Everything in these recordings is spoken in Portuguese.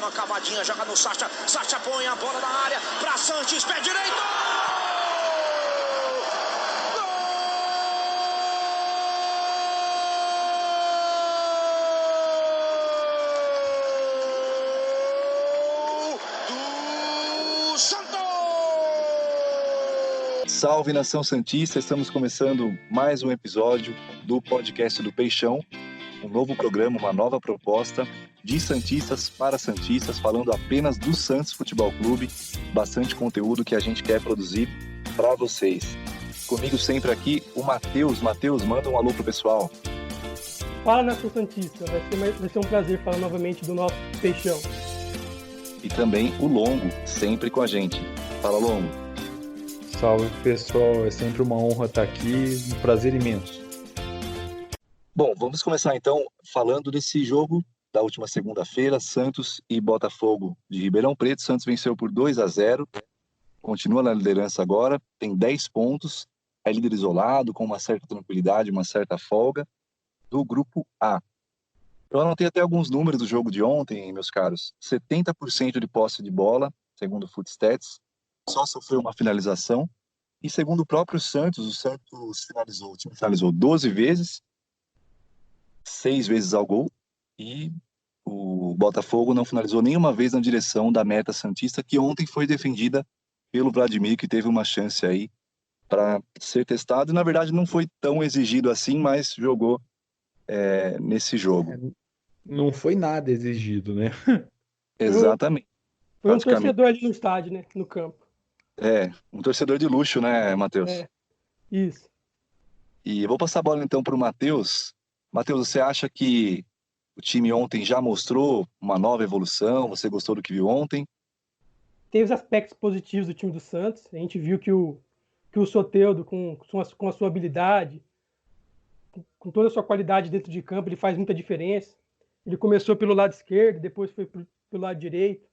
dando uma cavadinha, joga no Sacha. Sacha põe a bola na área para Sanches, pé direito. Gol do Santos! Salve, Nação Santista! Estamos começando mais um episódio do podcast do Peixão, um novo programa, uma nova proposta de santistas para santistas, falando apenas do Santos Futebol Clube, bastante conteúdo que a gente quer produzir para vocês. Comigo sempre aqui o Matheus. Matheus, manda um alô pro pessoal. Fala, Nação Santista, vai ser um prazer falar novamente do nosso Peixão. E também o Longo, sempre com a gente. Fala, Longo. Salve, pessoal, é sempre uma honra estar aqui, um prazer imenso. Bom, vamos começar então falando desse jogo da última segunda-feira, Santos e Botafogo de Ribeirão Preto. Santos venceu por 2-0, continua na liderança agora, tem 10 pontos, é líder isolado, com uma certa tranquilidade, uma certa folga, do grupo A. Eu anotei até alguns números do jogo de ontem, meus caros. 70% de posse de bola, segundo o Footstats, só sofreu uma finalização. E segundo o próprio Santos, o Santos finalizou, o time finalizou 12 vezes, 6 vezes ao gol, e o Botafogo não finalizou nenhuma vez na direção da meta santista, que ontem foi defendida pelo Vladimir, que teve uma chance aí para ser testado. E, na verdade, não foi tão exigido assim, mas jogou nesse jogo. Não foi nada exigido, né? Exatamente. Foi um torcedor ali no estádio, né? No campo. Um torcedor de luxo, né, Matheus? Isso. E eu vou passar a bola então para o Matheus. Matheus, você acha que o time ontem já mostrou uma nova evolução? Você gostou do que viu ontem? Tem os aspectos positivos do time do Santos. A gente viu que o Soteldo, com a sua habilidade, com toda a sua qualidade dentro de campo, ele faz muita diferença. Ele começou pelo lado esquerdo, depois foi pelo lado direito.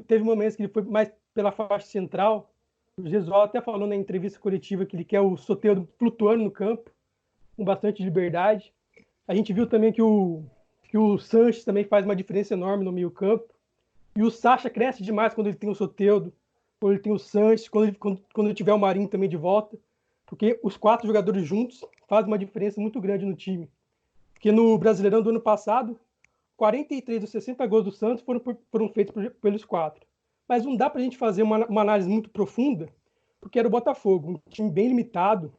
Teve momentos que ele foi mais pela faixa central. O Gesualdo até falou na entrevista coletiva que ele quer o Soteldo flutuando no campo, com bastante liberdade. A gente viu também que o Sanches também faz uma diferença enorme no meio campo. E o Sacha cresce demais quando ele tem o Soteldo, quando ele tem o Sanches, quando ele tiver o Marinho também de volta. Porque os 4 jogadores juntos fazem uma diferença muito grande no time. Porque no Brasileirão do ano passado, 43 dos 60 gols do Santos foram feitos pelos 4. Mas não dá para a gente fazer uma análise muito profunda, porque era o Botafogo, um time bem limitado.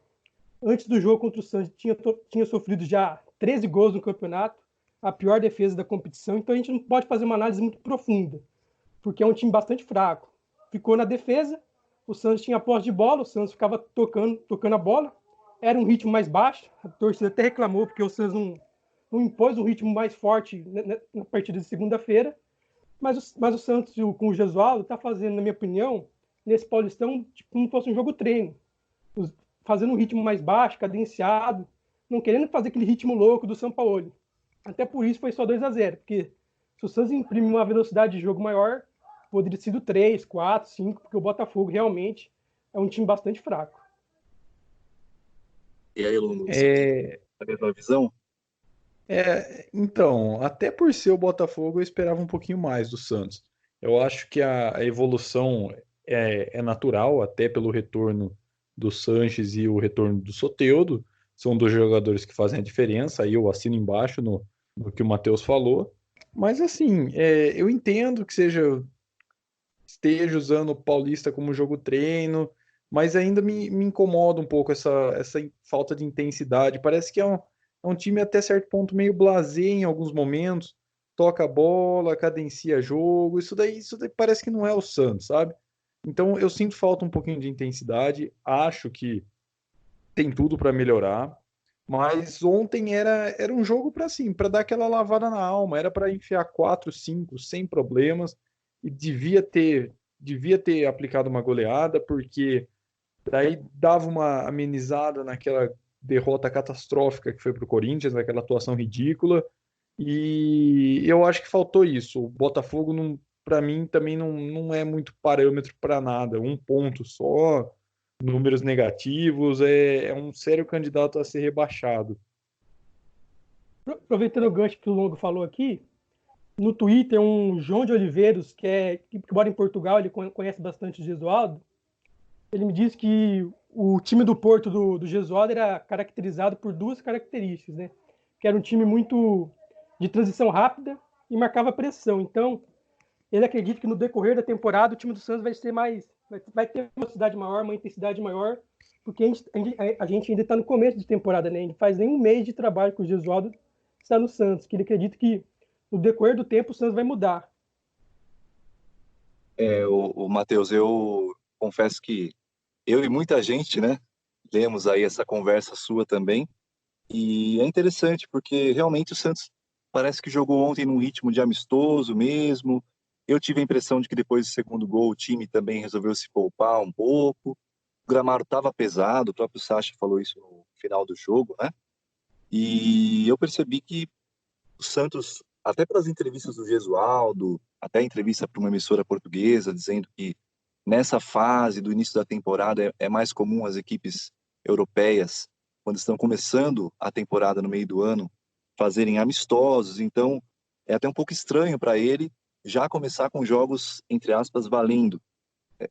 Antes do jogo contra o Santos, tinha sofrido já 13 gols no campeonato, a pior defesa da competição. Então a gente não pode fazer uma análise muito profunda, porque é um time bastante fraco. Ficou na defesa, o Santos tinha posse de bola, o Santos ficava tocando a bola. Era um ritmo mais baixo, a torcida até reclamou, porque o Santos não impôs um ritmo mais forte na partida de segunda-feira. Mas o Santos, com o Gesualdo, está fazendo, na minha opinião, nesse Paulistão, tipo, como se fosse um jogo treino. Fazendo um ritmo mais baixo, cadenciado, não querendo fazer aquele ritmo louco do Sampaoli. Até por isso foi só 2-0, porque se o Santos imprime uma velocidade de jogo maior, poderia ter sido 3, 4, 5, porque o Botafogo realmente é um time bastante fraco. E aí, Lungo, você tem a mesma visão? Então, até por ser o Botafogo, eu esperava um pouquinho mais do Santos. Eu acho que a evolução é natural, até pelo retorno do Sanches e o retorno do Soteldo. São 2 jogadores que fazem a diferença, aí eu assino embaixo no que o Matheus falou. Mas assim, eu entendo que esteja usando o Paulista como jogo treino, mas ainda me incomoda um pouco essa falta de intensidade. Parece que é um time até certo ponto meio blasé em alguns momentos, toca a bola, cadencia jogo, isso daí parece que não é o Santos, sabe? Então eu sinto falta um pouquinho de intensidade, acho que tem tudo para melhorar, mas ontem era um jogo para dar aquela lavada na alma, era para enfiar 4, 5 sem problemas, e devia ter aplicado uma goleada, porque daí dava uma amenizada naquela derrota catastrófica que foi para o Corinthians, naquela atuação ridícula, e eu acho que faltou isso. O Botafogo, para mim, também não é muito parâmetro para nada, 1 ponto só, números negativos, é um sério candidato a ser rebaixado. Aproveitando o gancho que o Longo falou aqui, no Twitter um João de Oliveiros, que mora em Portugal, ele conhece bastante o Gesualdo. Ele me disse que o time do Porto do Gesualdo era caracterizado por duas características, né? Que era um time muito de transição rápida e marcava pressão. Então, ele acredita que no decorrer da temporada o time do Santos vai ter uma velocidade maior, uma intensidade maior, porque a gente ainda está no começo de temporada, né? Ele faz nem um mês de trabalho que o Gesualdo está no Santos, que ele acredita que no decorrer do tempo o Santos vai mudar. O Matheus, eu confesso que eu e muita gente, né, lemos aí essa conversa sua também, e é interessante porque realmente o Santos parece que jogou ontem num ritmo de amistoso mesmo. Eu tive a impressão de que depois do segundo gol o time também resolveu se poupar um pouco. O gramado estava pesado, o próprio Sacha falou isso no final do jogo, né? E eu percebi que o Santos, até pelas entrevistas do Gesualdo, até a entrevista para uma emissora portuguesa, dizendo que nessa fase do início da temporada é mais comum as equipes europeias, quando estão começando a temporada no meio do ano, fazerem amistosos. Então, é até um pouco estranho para ele já começar com jogos, entre aspas, valendo.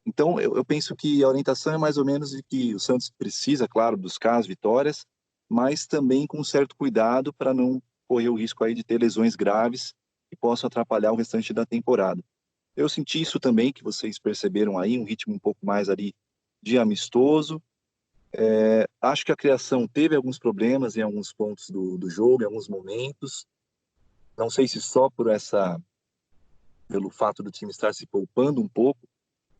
Então, eu penso que a orientação é mais ou menos de que o Santos precisa, claro, buscar as vitórias, mas também com certo cuidado para não correr o risco aí de ter lesões graves que possam atrapalhar o restante da temporada. Eu senti isso também, que vocês perceberam aí, um ritmo um pouco mais ali de amistoso. Acho que a criação teve alguns problemas em alguns pontos do jogo, em alguns momentos. Não sei se só pelo fato do time estar se poupando um pouco,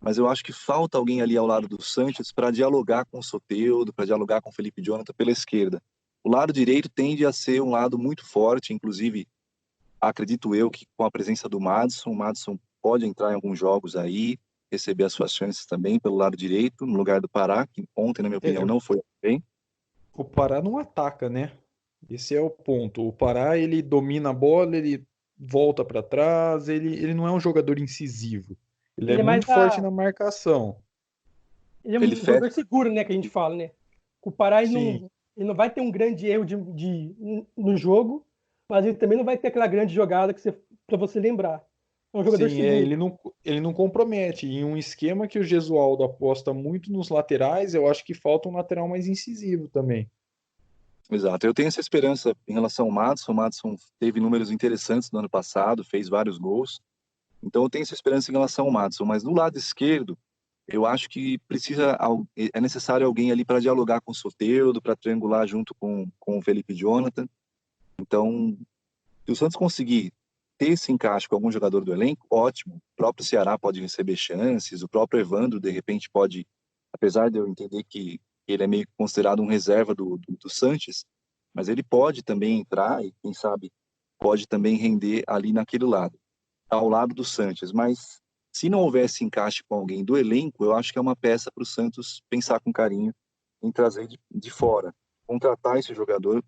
mas eu acho que falta alguém ali ao lado do Sanches para dialogar com o Soteldo, para dialogar com o Felipe Jonathan pela esquerda. O lado direito tende a ser um lado muito forte, inclusive acredito eu que com a presença do Madison, o Madison pode entrar em alguns jogos aí, receber as suas chances também pelo lado direito, no lugar do Pará, que ontem, na minha opinião, não foi bem. O Pará não ataca, né? Esse é o ponto. O Pará, ele domina a bola, ele volta para trás, ele não é um jogador incisivo. Ele é Ele é mais muito forte na marcação. ele é Ele um fecha, jogador seguro, né, que a gente fala, né? O Pará Sim, ele não vai ter um grande erro no jogo, mas ele também não vai ter aquela grande jogada para você lembrar. É um jogador sim, seguro. ele não compromete. Em um esquema que o Gesualdo aposta muito nos laterais, eu acho que falta um lateral mais incisivo também. exato. Eu tenho essa esperança em relação ao Madison. O Madison teve números interessantes no ano passado, fez vários gols. Então eu tenho essa esperança em relação ao Madison. Mas no lado esquerdo, eu acho que é necessário alguém ali para dialogar com o Soteldo, para triangular junto com o Felipe Jonathan. Então, se o Santos conseguir ter esse encaixe com algum jogador do elenco, ótimo. O próprio Ceará pode receber chances, o próprio Evandro, de repente, pode, apesar de eu entender que ele é meio que considerado um reserva do Sanches, mas ele pode também entrar e, quem sabe, pode também render ali naquele lado, ao lado do Sanches. Mas se não houvesse encaixe com alguém do elenco, eu acho que é uma peça para o Santos pensar com carinho em trazer de fora, contratar esse jogador.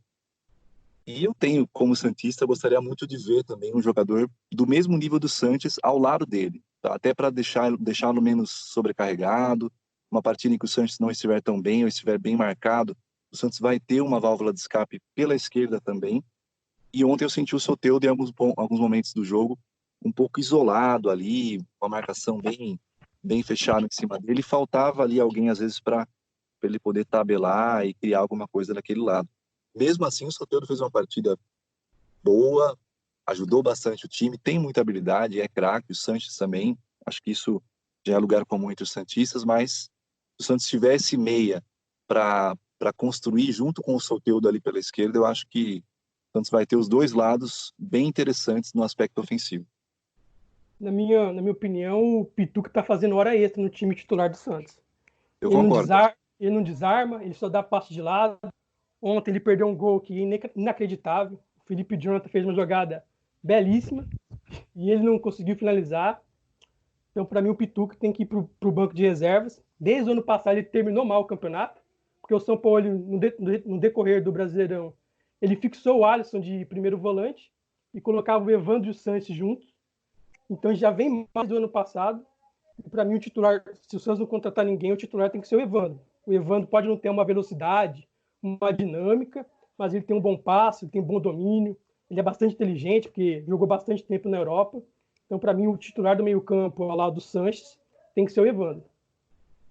E eu tenho, como Santista, gostaria muito de ver também um jogador do mesmo nível do Sanches ao lado dele, tá? Até para deixá-lo menos sobrecarregado. Uma partida em que o Sanches não estiver tão bem ou estiver bem marcado, o Santos vai ter uma válvula de escape pela esquerda também. E ontem eu senti o Soteldo em alguns momentos do jogo um pouco isolado ali, com a marcação bem fechada em cima dele. Faltava ali alguém, às vezes, para ele poder tabelar e criar alguma coisa daquele lado. Mesmo assim, o Soteldo fez uma partida boa, ajudou bastante o time, tem muita habilidade, é craque, o Sanches também. Acho que isso já é lugar comum entre os santistas, mas se o Santos tivesse meia para construir junto com o Soteldo ali pela esquerda, eu acho que o Santos vai ter os dois lados bem interessantes no aspecto ofensivo. Na minha opinião, o Pituca está fazendo hora extra no time titular do Santos. Eu concordo. Ele não desarma, ele só dá passe de lado. Ontem ele perdeu um gol que é inacreditável. O Felipe Jonathan fez uma jogada belíssima e ele não conseguiu finalizar. Então, para mim, o Pituca tem que ir para o banco de reservas. Desde o ano passado, ele terminou mal o campeonato, porque o São Paulo, no decorrer do Brasileirão, ele fixou o Alisson de primeiro volante e colocava o Evandro e o Sanches juntos. Então, já vem mais do ano passado. E para mim, o titular, se o Santos não contratar ninguém, o titular tem que ser o Evandro. O Evandro pode não ter uma velocidade, uma dinâmica, mas ele tem um bom passe, ele tem um bom domínio, Ele é bastante inteligente, porque jogou bastante tempo na Europa. Então, para mim, o titular do meio-campo ao lado do Sanches tem que ser o Evandro.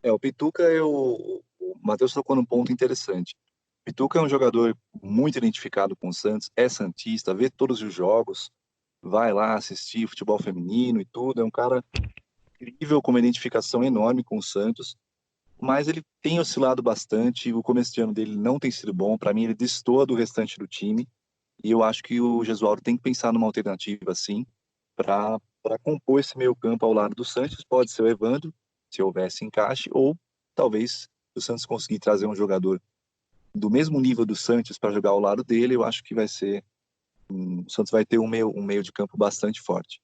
O Pituca, o Matheus tocou num ponto interessante. O Pituca é um jogador muito identificado com o Santos, é santista, vê todos os jogos, vai lá assistir futebol feminino e tudo. É um cara incrível, com uma identificação enorme com o Santos, mas ele tem oscilado bastante. O começo de ano dele não tem sido bom. Para mim, ele destoa do restante do time. E eu acho que o Gesualdo tem que pensar numa alternativa, assim, para compor esse meio-campo ao lado do Santos. Pode ser o Evandro, se houvesse encaixe, ou talvez se o Santos conseguir trazer um jogador do mesmo nível do Santos para jogar ao lado dele, eu acho que vai ser. O Santos vai ter um meio de campo bastante forte.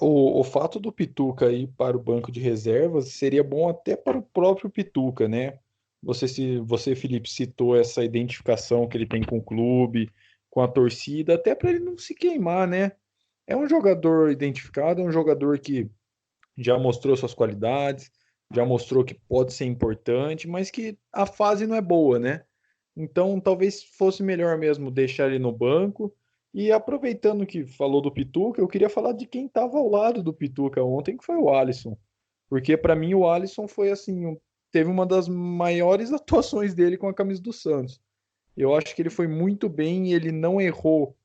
O fato do Pituca ir para o banco de reservas seria bom até para o próprio Pituca, né? Você, Felipe, citou essa identificação que ele tem com o clube, com a torcida, até para ele não se queimar, né? É um jogador identificado, é um jogador que já mostrou suas qualidades, já mostrou que pode ser importante, mas que a fase não é boa, né? Então, talvez fosse melhor mesmo deixar ele no banco. E aproveitando que falou do Pituca, eu queria falar de quem estava ao lado do Pituca ontem, que foi o Alisson. Porque para mim o Alisson foi assim, teve uma das maiores atuações dele com a camisa do Santos. Eu acho que ele foi muito bem, ele não errou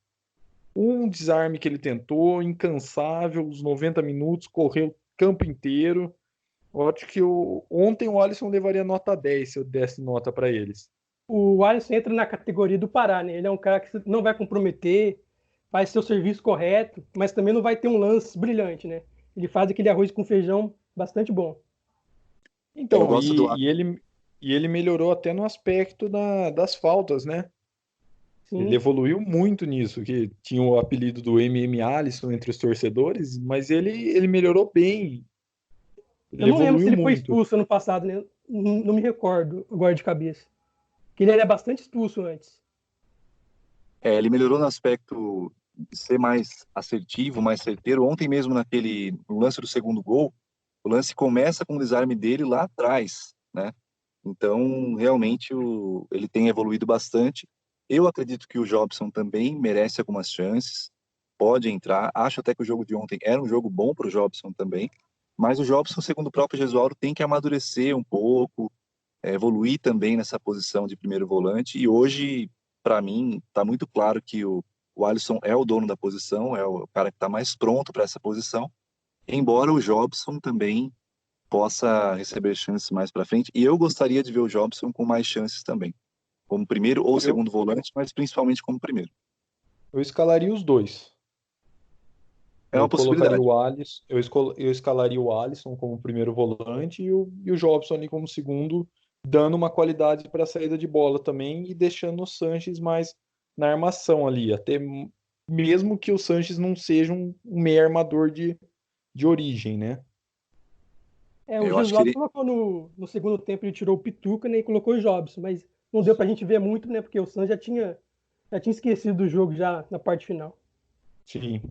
um desarme que ele tentou, incansável, os 90 minutos, correu o campo inteiro. Eu acho que ontem o Alisson levaria nota 10 se eu desse nota para eles. O Alisson entra na categoria do Pará, né? Ele é um cara que não vai comprometer, faz seu serviço correto, mas também não vai ter um lance brilhante, né? Ele faz aquele arroz com feijão bastante bom. Eu Então, gosto do e ele melhorou até no aspecto das faltas, né? Ele Sim. evoluiu muito nisso, que tinha o apelido do MM Alisson entre os torcedores, mas ele melhorou bem, Eu ele não lembro se evoluiu ele foi muito. expulso ano passado, né? Não me recordo agora de cabeça. Que ele era bastante expulso antes. Ele melhorou no aspecto de ser mais assertivo, mais certeiro. Ontem mesmo, no lance do segundo gol, o lance começa com o desarme dele lá atrás, né? Então, realmente, ele tem evoluído bastante. Eu acredito que o Jobson também merece algumas chances, pode entrar. Acho até que o jogo de ontem era um jogo bom para o Jobson também, mas o Jobson, segundo o próprio Gesualdo, tem que amadurecer um pouco, evoluir também nessa posição de primeiro volante. E hoje, para mim, está muito claro que o Alisson é o dono da posição, é o cara que está mais pronto para essa posição, embora o Jobson também possa receber chances mais para frente. E eu gostaria de ver o Jobson com mais chances também, como primeiro ou Eu, segundo volante, mas principalmente como primeiro. eu escalaria os dois. É uma Eu colocaria possibilidade. o Alisson, eu escalaria o Alisson como primeiro volante e o Jobson ali como segundo, dando uma qualidade para a saída de bola também e deixando o Sanches mais na armação ali, até mesmo que o Sanches não seja um meio armador de origem, né? O Eu acho que Gesualdo colocou no segundo tempo, ele tirou o Pituca, né, e colocou o Jobson, mas não deu pra gente ver muito, né? Porque o Santos já tinha esquecido do jogo já na parte final. Sim.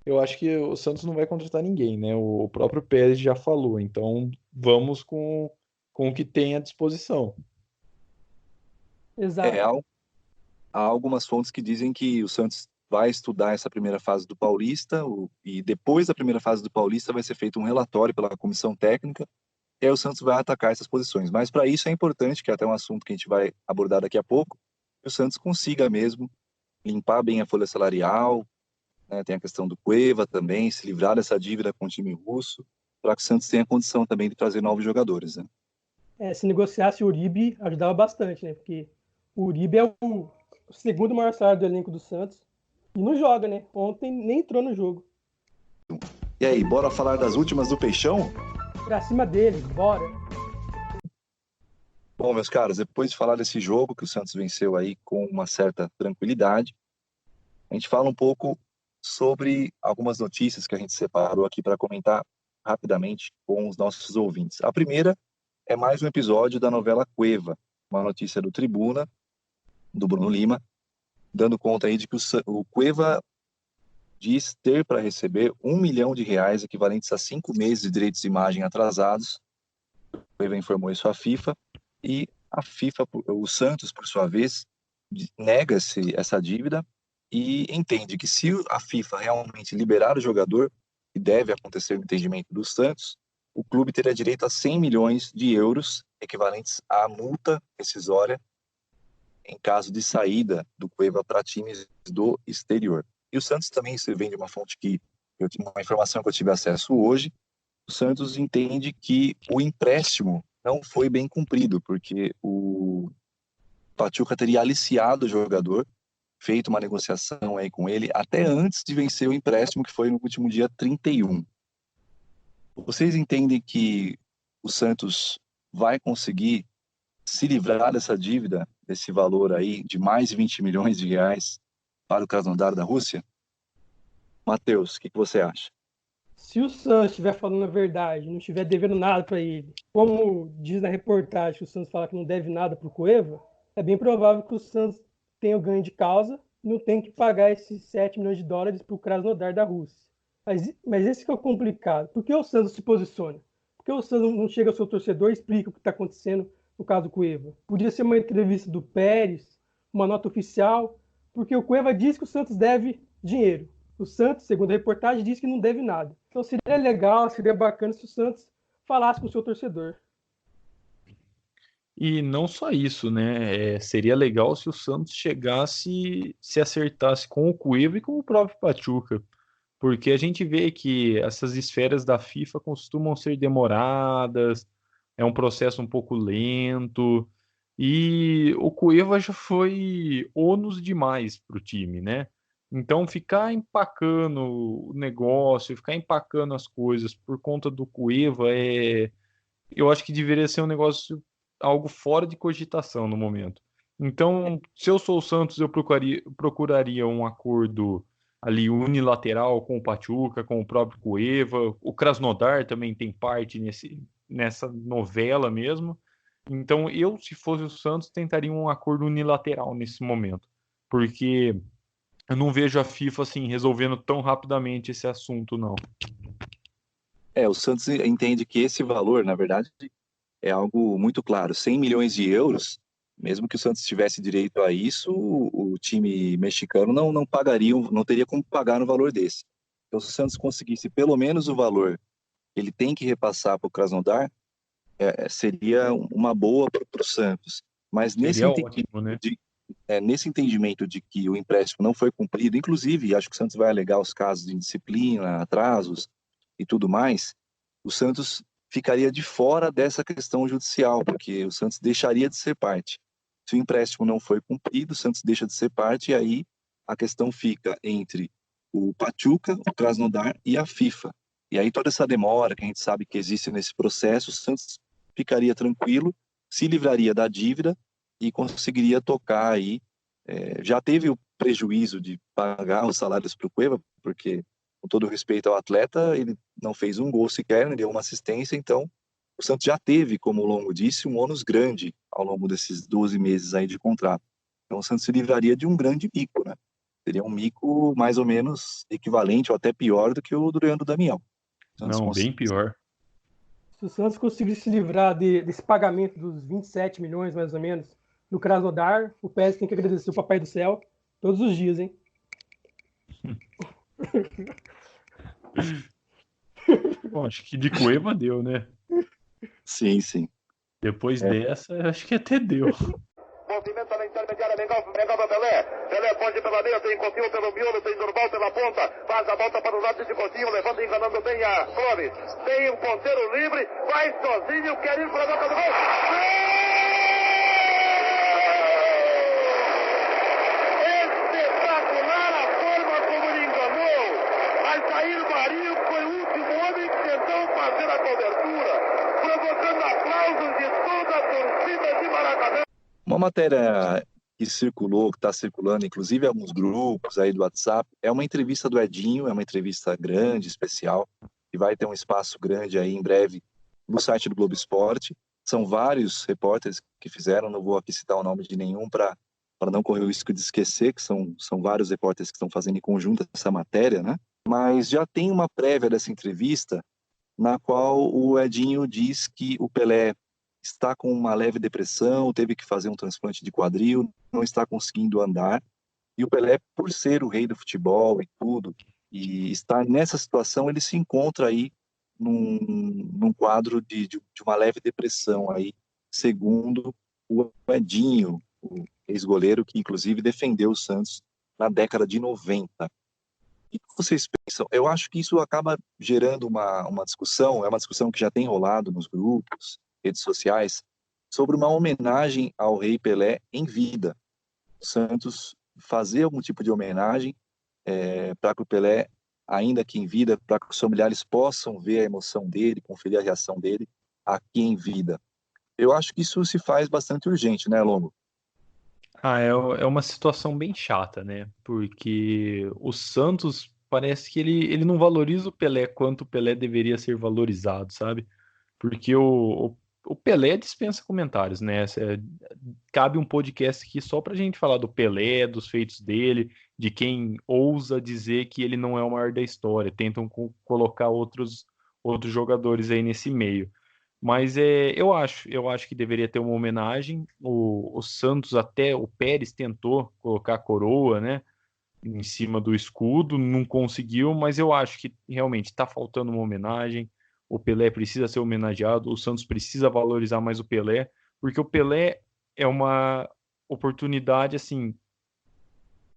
Eu acho que o Santos não vai contratar ninguém, né? O próprio Pérez já falou, então vamos com o que tem à disposição. é, Exato. há, há algumas fontes que dizem que o Santos vai estudar essa primeira fase do Paulista, e depois da primeira fase do Paulista vai ser feito um relatório pela comissão técnica, e aí o Santos vai atacar essas posições. Mas para isso é importante, que é até um assunto que a gente vai abordar daqui a pouco, que o Santos consiga mesmo limpar bem a folha salarial, né? Tem a questão do Cueva também, se livrar dessa dívida com o time russo, para que o Santos tenha condição também de trazer novos jogadores, né? Se negociasse o Uribe, ajudava bastante, né? Porque o Uribe é o segundo maior salário do elenco do Santos e não joga, né? Ontem nem entrou no jogo. E aí, bora falar das últimas do Peixão? Pra cima deles, bora. Bom, meus caros, depois de falar desse jogo que o Santos venceu aí com uma certa tranquilidade, a gente fala um pouco sobre algumas notícias que a gente separou aqui para comentar rapidamente com os nossos ouvintes. A primeira é mais um episódio da novela Cueva, uma notícia do Tribuna, do Bruno Lima, dando conta aí de que o Cueva diz ter para receber R$ 1 milhão, equivalentes a 5 meses de direitos de imagem atrasados. O Cueva informou isso à FIFA, e a FIFA, o Santos, por sua vez, nega essa dívida e entende que se a FIFA realmente liberar o jogador, e deve acontecer no entendimento do Santos, o clube teria direito a 100 milhões de euros, equivalentes à multa rescisória em caso de saída do Cueva para times do exterior. E o Santos também, isso vem de uma fonte que uma informação que eu tive acesso hoje, o Santos entende que o empréstimo não foi bem cumprido, porque o Pachuca teria aliciado o jogador, feito uma negociação aí com ele, até antes de vencer o empréstimo, que foi no último dia 31. Vocês entendem que o Santos vai conseguir se livrar dessa dívida, desse valor aí de mais de 20 milhões de reais para o Krasnodar da Rússia? Matheus, o que você acha? Se o Santos estiver falando a verdade, não estiver devendo nada para ele, como diz na reportagem que o Santos fala que não deve nada para o Cueva, é bem provável que o Santos tenha o ganho de causa e não tenha que pagar esses 7 milhões de dólares para o Krasnodar da Rússia. Mas esse que é o complicado. Por que o Santos se posiciona? Por que o Santos não chega ao seu torcedor e explica o que está acontecendo no caso do Cueva? Podia ser uma entrevista do Pérez, uma nota oficial, porque o Cueva diz que o Santos deve dinheiro. O Santos, segundo a reportagem, diz que não deve nada. Então seria legal, seria bacana se o Santos falasse com o seu torcedor. E não só isso, né? Seria legal se o Santos chegasse, se acertasse com o Cueva e com o próprio Pachuca. Porque a gente vê que essas esferas da FIFA costumam ser demoradas, é um processo um pouco lento, e o Cueva já foi ônus demais para o time, né? Então, ficar empacando o negócio, ficar empacando as coisas por conta do Cueva eu acho que deveria ser um negócio, algo fora de cogitação no momento. Então, se eu sou o Santos, eu procuraria um acordo ali unilateral com o Pachuca, com o próprio Cueva. O Krasnodar também tem parte nessa novela mesmo. Então, eu, se fosse o Santos, tentaria um acordo unilateral nesse momento. Porque eu não vejo a FIFA assim resolvendo tão rapidamente esse assunto, não. O Santos entende que esse valor, na verdade, é algo muito claro. 100 milhões de euros, mesmo que o Santos tivesse direito a isso, o time mexicano não pagaria, não teria como pagar um valor desse. Então, se o Santos conseguisse pelo menos o valor que ele tem que repassar para o Krasnodar, seria uma boa para o Santos. Mas Seria ótimo, né? nesse entendimento de que o empréstimo não foi cumprido, inclusive, acho que o Santos vai alegar os casos de indisciplina, atrasos e tudo mais, o Santos ficaria de fora dessa questão judicial, porque o Santos deixaria de ser parte. Se o empréstimo não foi cumprido, o Santos deixa de ser parte, e aí a questão fica entre o Pachuca, o Krasnodar e a FIFA. E aí toda essa demora que a gente sabe que existe nesse processo, o Santos ficaria tranquilo, se livraria da dívida e conseguiria tocar aí. Já teve o prejuízo de pagar os salários para o Cueva, porque, com todo respeito ao atleta, ele não fez um gol sequer, não deu uma assistência, então o Santos já teve, como o Longo disse, um ônus grande ao longo desses 12 meses aí de contrato. Então o Santos se livraria de um grande mico, né? Seria um mico mais ou menos equivalente ou até pior do que o do Leandro Damião. Não, bem pior. Se o Santos conseguir se livrar desse pagamento dos 27 milhões, mais ou menos, no Krasnodar, o Pérez tem que agradecer o Papai do Céu todos os dias, hein? Bom, acho que de Cueva deu, né? Sim, sim. Depois dessa, acho que até deu. Movimenta na intermediária, Mengão para Pelé. Pelé pode pela meia, tem Coutinho pelo miolo, tem Durval pela ponta. Faz a volta para o lado de Coutinho, levanta enganando bem a Flores. Tem um ponteiro livre, vai sozinho, quer ir para a boca do gol. Espetacular a forma como ele enganou. Altair Marinho foi o último homem que tentou fazer a cobertura, provocando aplausos de toda a torcida de Maracanã. Uma matéria que circulou, que está circulando, inclusive em alguns grupos aí do WhatsApp, é uma entrevista do Edinho, é uma entrevista grande, especial, que vai ter um espaço grande aí em breve no site do Globo Esporte. São vários repórteres que fizeram, não vou aqui citar o nome de nenhum para não correr o risco de esquecer, que são vários repórteres que estão fazendo em conjunto essa matéria, né? Mas já tem uma prévia dessa entrevista na qual o Edinho diz que o Pelé está com uma leve depressão, teve que fazer um transplante de quadril, não está conseguindo andar, E o Pelé, por ser o rei do futebol e tudo, e estar nessa situação, ele se encontra aí num quadro de uma leve depressão aí, segundo o Edinho, o ex-goleiro que inclusive defendeu o Santos na década de 90. O que vocês pensam? Eu acho que isso acaba gerando uma discussão, é uma discussão que já tem rolado nos grupos, redes sociais, sobre uma homenagem ao Rei Pelé em vida. O Santos fazer algum tipo de homenagem para que o Pelé, ainda aqui em vida, para que os familiares possam ver a emoção dele, conferir a reação dele aqui em vida. Eu acho que isso se faz bastante urgente, né, Longo? É uma situação bem chata, né? Porque o Santos parece que ele não valoriza o Pelé quanto o Pelé deveria ser valorizado, sabe? Porque o Pelé dispensa comentários, né? Cabe um podcast aqui só pra gente falar do Pelé, dos feitos dele, de quem ousa dizer que ele não é o maior da história. Tentam colocar outros jogadores aí nesse meio. Mas eu acho que deveria ter uma homenagem. O Santos, até o Pérez tentou colocar a coroa, né, em cima do escudo, não conseguiu, mas eu acho que realmente está faltando uma homenagem. O Pelé precisa ser homenageado, o Santos precisa valorizar mais o Pelé, porque o Pelé é uma oportunidade assim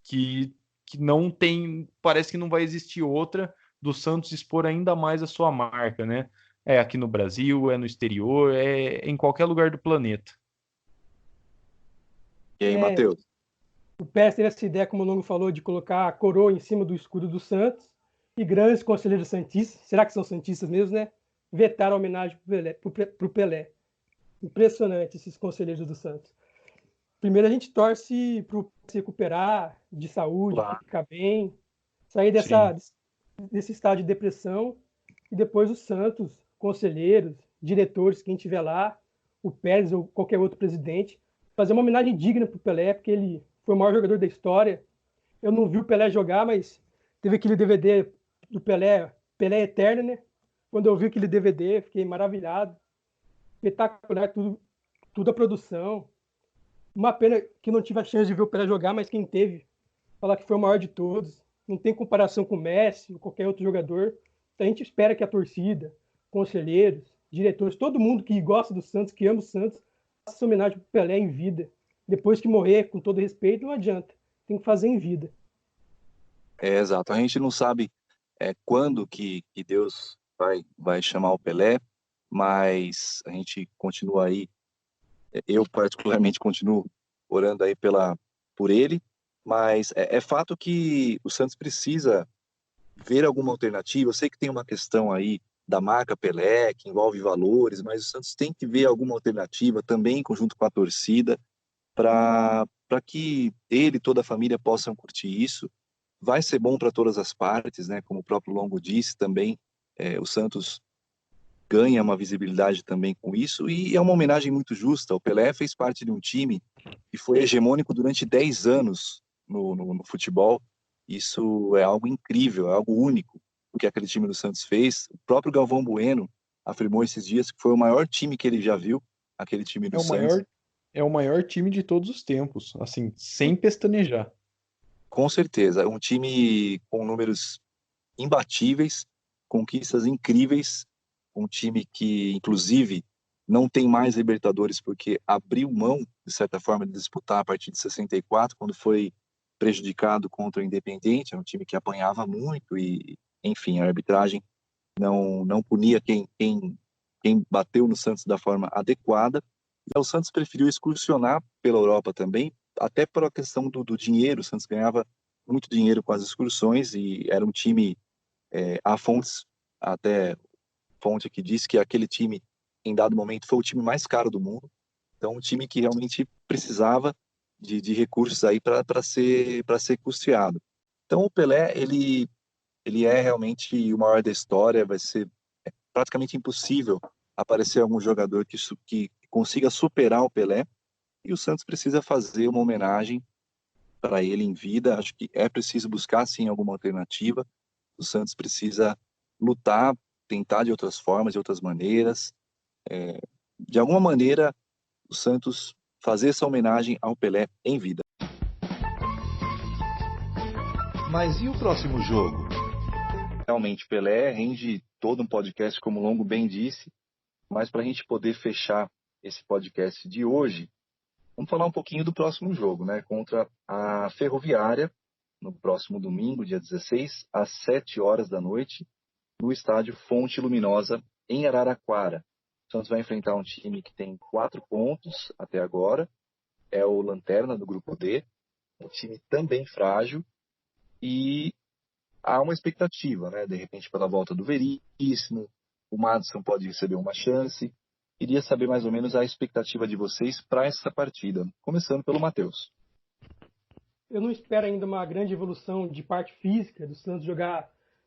que não tem, parece que não vai existir outra do Santos expor ainda mais a sua marca, né? É aqui no Brasil, é no exterior, é em qualquer lugar do planeta. E aí, É, Matheus? o Pérez teve essa ideia, como o Longo falou, de colocar a coroa em cima do escudo do Santos, e grandes conselheiros santistas, será que são santistas mesmo, né? Vetaram a homenagem para o Pelé. Impressionante esses conselheiros do Santos. Primeiro a gente torce para o se recuperar de saúde, Claro. ficar bem, sair Sim. desse estado de depressão, e depois os Santos, conselheiros, diretores, quem estiver lá, o Pérez ou qualquer outro presidente, fazer uma homenagem digna para o Pelé, porque ele foi o maior jogador da história. Eu não vi o Pelé jogar, mas teve aquele DVD do Pelé, Pelé Eterno, né? Quando eu vi aquele DVD, fiquei maravilhado. Espetacular, tudo a produção. Uma pena que não tive a chance de ver o Pelé jogar, mas quem teve, falar que foi o maior de todos. Não tem comparação com o Messi ou qualquer outro jogador. Então a gente espera que a torcida, conselheiros, diretores, todo mundo que gosta do Santos, que ama o Santos, faça essa homenagem para o Pelé em vida. Depois que morrer, com todo respeito, não adianta. Tem que fazer em vida. Exato. A gente não sabe quando que Deus vai chamar o Pelé, mas a gente continua aí. Eu particularmente continuo orando aí por ele, mas é fato que o Santos precisa ver alguma alternativa. Eu sei que tem uma questão aí da marca Pelé, que envolve valores, mas o Santos tem que ver alguma alternativa também em conjunto com a torcida para que ele e toda a família possam curtir isso. Vai ser bom para todas as partes, né? Como o próprio Longo disse também, o Santos ganha uma visibilidade também com isso e é uma homenagem muito justa. O Pelé fez parte de um time que foi hegemônico durante 10 anos no futebol. Isso é algo incrível, é algo único o que aquele time do Santos fez. O próprio Galvão Bueno afirmou esses dias que foi o maior time que ele já viu, aquele time É do o Santos. maior, é o maior time de todos os tempos, assim, sem pestanejar. Com certeza, um time com números imbatíveis, conquistas incríveis, um time que, inclusive, não tem mais Libertadores porque abriu mão, de certa forma, de disputar a partir de 64, quando foi prejudicado contra o Independiente, é um time que apanhava muito e, enfim, a arbitragem não punia quem bateu no Santos da forma adequada. E o Santos preferiu excursionar pela Europa também, até pela questão do dinheiro. O Santos ganhava muito dinheiro com as excursões e era um time, há fontes, até fonte que diz que aquele time, em dado momento, foi o time mais caro do mundo. Então, um time que realmente precisava de recursos aí para ser custeado. Então, o Pelé, ele é realmente o maior da história, vai ser praticamente impossível aparecer algum jogador que consiga superar o Pelé, e o Santos precisa fazer uma homenagem para ele em vida. Acho que é preciso buscar, sim, alguma alternativa. O Santos precisa lutar, tentar de outras formas, de outras maneiras. De alguma maneira, o Santos fazer essa homenagem ao Pelé em vida. Mas e o próximo jogo? Realmente, Pelé rende todo um podcast, como o Longo bem disse, mas para a gente poder fechar esse podcast de hoje, vamos falar um pouquinho do próximo jogo, né? Contra a Ferroviária, no próximo domingo, dia 16, às 7 horas da noite, no estádio Fonte Luminosa, em Araraquara. O Santos vai enfrentar um time que tem 4 pontos até agora, é o Lanterna do Grupo D, um time também frágil, e há uma expectativa, né? De repente, pela volta do Veríssimo, o Madison pode receber uma chance. Queria saber mais ou menos a expectativa de vocês para essa partida, começando pelo Matheus. Eu não espero ainda uma grande evolução de parte física do Santos jogar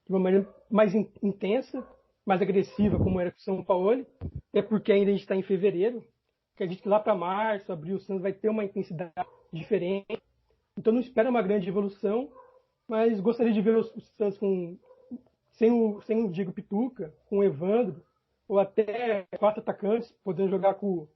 de uma maneira mais intensa, mais agressiva, como era com o São Paulo, até porque ainda a gente está em fevereiro. Acredito que lá para março, abril, o Santos vai ter uma intensidade diferente. Então não espero uma grande evolução, mas gostaria de ver o Santos sem o Diego Pituca, com o Evandro, ou até 4 atacantes, podendo jogar com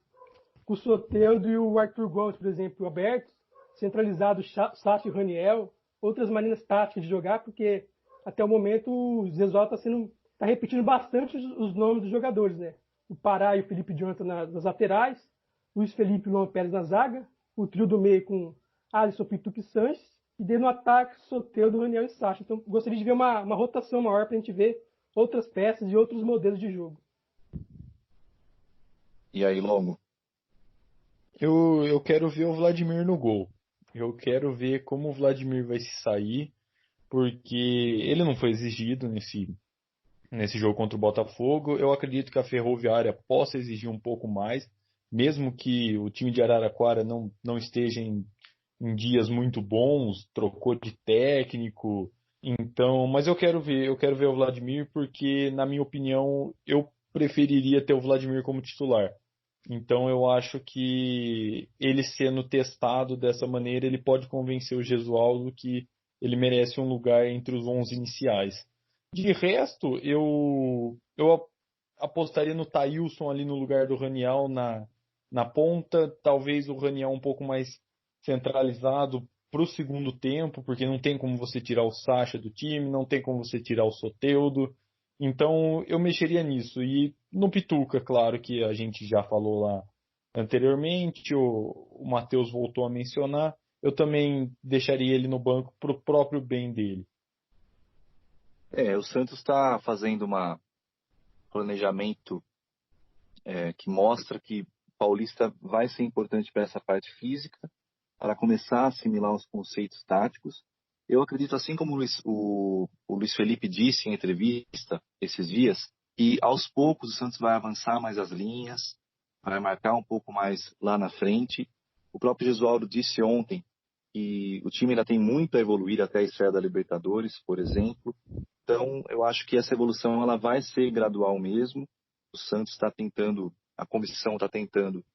o Soteldo e o Arthur Gomes, por exemplo, o aberto, centralizado, Sacha e o Raniel, outras maneiras táticas de jogar, porque até o momento o Zezola está repetindo bastante os nomes dos jogadores, né? O Pará e o Felipe Jonathan nas laterais, Luiz Felipe e o Luan Pérez na zaga, o trio do meio com Alisson, Pituca e Sanches, e daí no ataque, Soteldo, Raniel e Sacha. Então gostaria de ver uma rotação maior para a gente ver outras peças e outros modelos de jogo. E aí, Longo? Eu quero ver o Vladimir no gol. Eu quero ver como o Vladimir vai se sair, porque ele não foi exigido nesse jogo contra o Botafogo. Eu acredito que a Ferroviária possa exigir um pouco mais, mesmo que o time de Araraquara não esteja em dias muito bons, trocou de técnico. Então, mas eu quero ver o Vladimir porque, na minha opinião, eu preferiria ter o Vladimir como titular. Então eu acho que ele sendo testado dessa maneira, ele pode convencer o Gesualdo que ele merece um lugar entre os 11 iniciais. De resto, eu apostaria no Thailson ali no lugar do Raniel na ponta, talvez o Raniel um pouco mais centralizado para o segundo tempo, porque não tem como você tirar o Sacha do time, não tem como você tirar o Soteldo. Então eu mexeria nisso. E no Pituca, claro que a gente já falou lá anteriormente, o Matheus voltou a mencionar, eu também deixaria ele no banco para o próprio bem dele. O Santos está fazendo um planejamento que mostra que o Paulista vai ser importante para essa parte física, para começar a assimilar os conceitos táticos. Eu acredito, assim como o Luiz Felipe disse em entrevista esses dias, que aos poucos o Santos vai avançar mais as linhas, vai marcar um pouco mais lá na frente. O próprio Gesualdo disse ontem que o time ainda tem muito a evoluir até a estreia da Libertadores, por exemplo. Então, eu acho que essa evolução ela vai ser gradual mesmo. O Santos está tentando, a comissão está tentando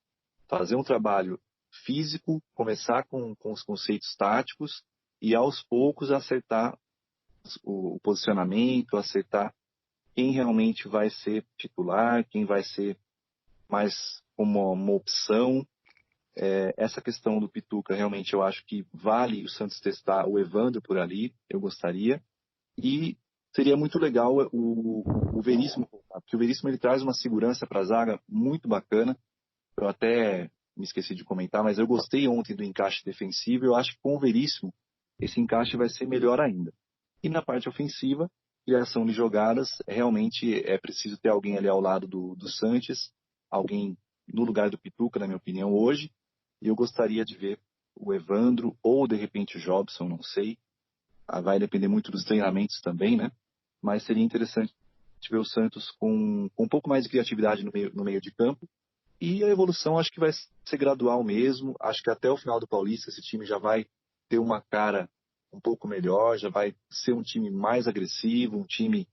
fazer um trabalho físico, começar com os conceitos táticos e aos poucos acertar o posicionamento, acertar quem realmente vai ser titular, quem vai ser mais como uma opção. Essa questão do Pituca, realmente eu acho que vale o Santos testar o Evandro por ali, eu gostaria. E seria muito legal o Veríssimo, porque o Veríssimo ele traz uma segurança para a zaga muito bacana. Eu até me esqueci de comentar, mas eu gostei ontem do encaixe defensivo. Eu acho que com o Veríssimo esse encaixe vai ser melhor ainda. E na parte ofensiva, criação de jogadas, realmente é preciso ter alguém ali ao lado do Sanches, alguém no lugar do Pituca, na minha opinião, hoje. E eu gostaria de ver o Evandro ou, de repente, o Jobson, não sei. Vai depender muito dos treinamentos também, né? Mas seria interessante ver o Santos com um pouco mais de criatividade no meio de campo. E a evolução acho que vai ser gradual mesmo. Acho que até o final do Paulista esse time já vai ter uma cara um pouco melhor, já vai ser um time mais agressivo, um time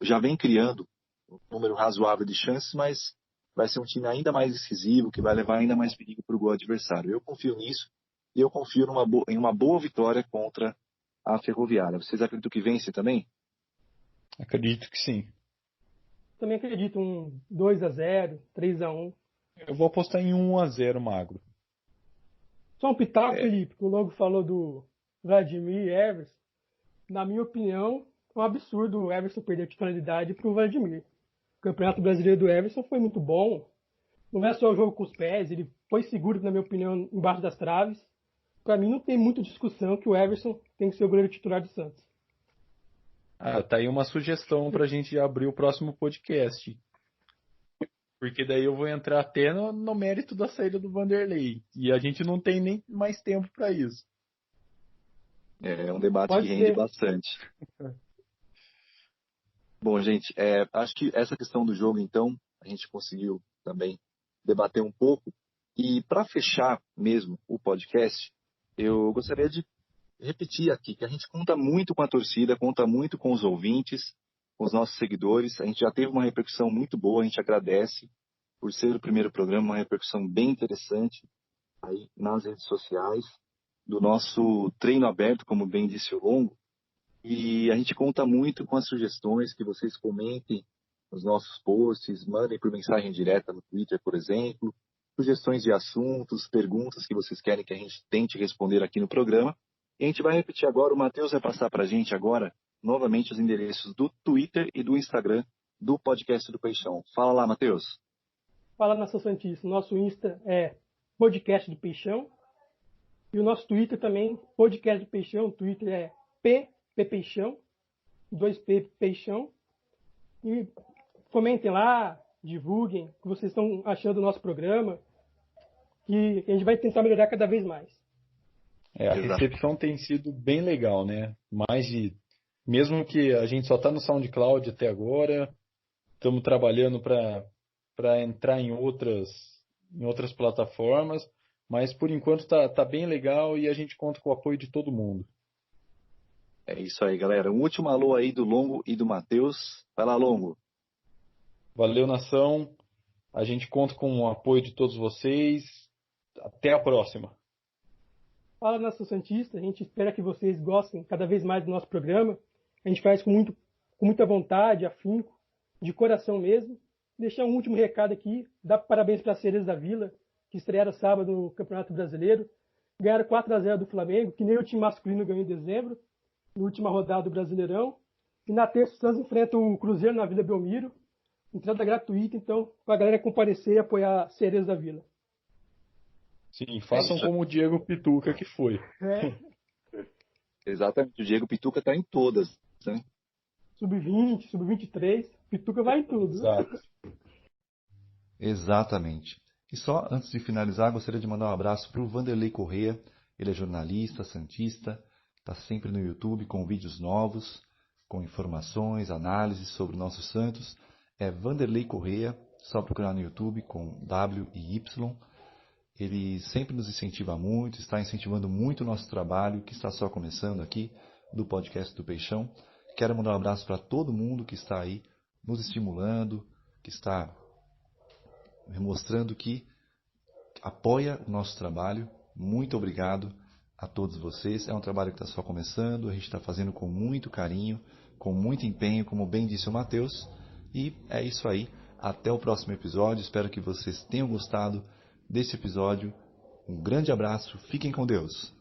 já vem criando um número razoável de chances, mas vai ser um time ainda mais decisivo, que vai levar ainda mais perigo para o gol adversário. Eu confio nisso e eu confio em uma boa vitória contra a Ferroviária. Vocês acreditam que vence também? Acredito que sim. Também acredito um 2-0, 3-1. Eu vou apostar em 1-0, Magro. Só um pitaco, Felipe, que o Logo falou Vladimir e Everson, na minha opinião, é um absurdo o Everson perder a titularidade para o Vladimir. O Campeonato Brasileiro do Everson foi muito bom. Não é só o jogo com os pés, ele foi seguro, na minha opinião, embaixo das traves. Para mim, não tem muita discussão que o Everson tem que ser o goleiro titular do Santos. Tá aí uma sugestão pra gente abrir o próximo podcast. Porque daí eu vou entrar até no mérito da saída do Vanderlei. E a gente não tem nem mais tempo para isso. É um debate Pode que rende ser. bastante. Bom, gente, acho que essa questão do jogo, então, a gente conseguiu também debater um pouco. E para fechar mesmo o podcast, eu gostaria de repetir aqui que a gente conta muito com a torcida, conta muito com os ouvintes, com os nossos seguidores. A gente já teve uma repercussão muito boa, a gente agradece por ser o primeiro programa, uma repercussão bem interessante aí nas redes sociais, do nosso treino aberto, como bem disse o Longo. E a gente conta muito com as sugestões, que vocês comentem nos nossos posts, mandem por mensagem direta no Twitter, por exemplo, sugestões de assuntos, perguntas que vocês querem que a gente tente responder aqui no programa. E a gente vai repetir agora, o Matheus vai passar para a gente agora, novamente, os endereços do Twitter e do Instagram do Podcast do Peixão. Fala lá, Matheus. Fala, Nação Santista. Nosso Insta é Podcast do Peixão. E o nosso Twitter também, Podcast do Peixão. O Twitter é Peixão, 2P Peixão. E comentem lá, divulguem o que vocês estão achando do nosso programa, que a gente vai tentar melhorar cada vez mais. A recepção tem sido bem legal, né? Mesmo que a gente só está no SoundCloud até agora, estamos trabalhando para entrar em outras plataformas, mas por enquanto tá bem legal e a gente conta com o apoio de todo mundo. É isso aí, galera. Um último alô aí do Longo e do Matheus. Vai lá, Longo. Valeu, nação. A gente conta com o apoio de todos vocês. Até a próxima. Fala, Nação Santista. A gente espera que vocês gostem cada vez mais do nosso programa. A gente faz com muita vontade, afinco, de coração mesmo. Deixar um último recado aqui. Dar parabéns para as Sereias da Vila, que estrearam sábado no Campeonato Brasileiro. Ganharam 4-0 do Flamengo, que nem o time masculino ganhou em dezembro, na última rodada do Brasileirão. E na terça o Santos enfrenta o Cruzeiro na Vila Belmiro. Entrada gratuita, então, para a galera comparecer e apoiar as Sereias da Vila. Sim, façam como o Diego Pituca que foi. Exatamente, o Diego Pituca está em todas, né? Sub-20, Sub-23, Pituca vai em tudo. Exato. Exatamente. E só antes de finalizar, gostaria de mandar um abraço para o Vanderlei Corrêa. Ele é jornalista, santista, está sempre no YouTube com vídeos novos, com informações, análises sobre o nosso Santos. É Vanderlei Corrêa, só procurar no YouTube com W e Y. Ele sempre nos incentiva muito, está incentivando muito o nosso trabalho, que está só começando aqui, do Podcast do Peixão. Quero mandar um abraço para todo mundo que está aí nos estimulando, que está mostrando que apoia o nosso trabalho. Muito obrigado a todos vocês. É um trabalho que está só começando, a gente está fazendo com muito carinho, com muito empenho, como bem disse o Matheus. E é isso aí. Até o próximo episódio. Espero que vocês tenham gostado desse episódio. Um grande abraço. Fiquem com Deus.